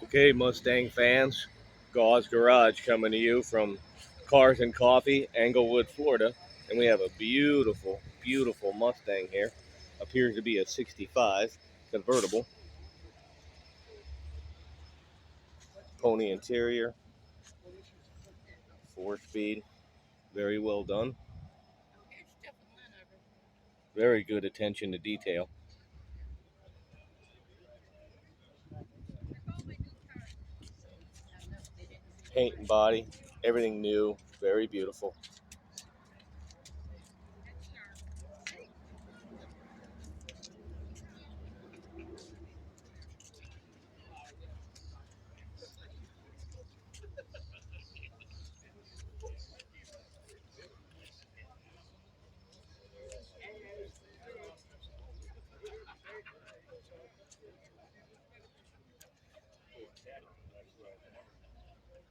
Okay, Mustang fans, Gause Garage coming to you from Cars and Coffee, Englewood, Florida. And we have a beautiful, beautiful Mustang here. Appears to be a 65 convertible. Pony interior, 4-speed, very well done. Very good attention to detail. Paint and body, everything new, very beautiful.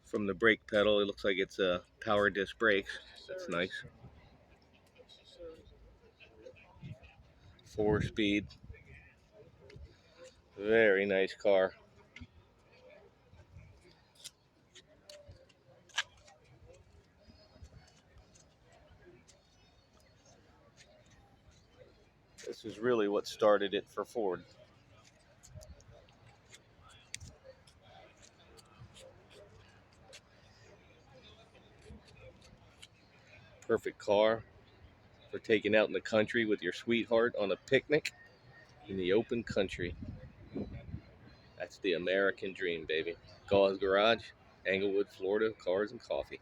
From the brake pedal, it looks like it's a power disc brakes. That's nice. 4-speed, very nice car. This is really what started it for Ford. Perfect car for taking out in the country with your sweetheart on a picnic in the open country. That's the American dream, baby. Gause Garage, Englewood, Florida, Cars and Coffee.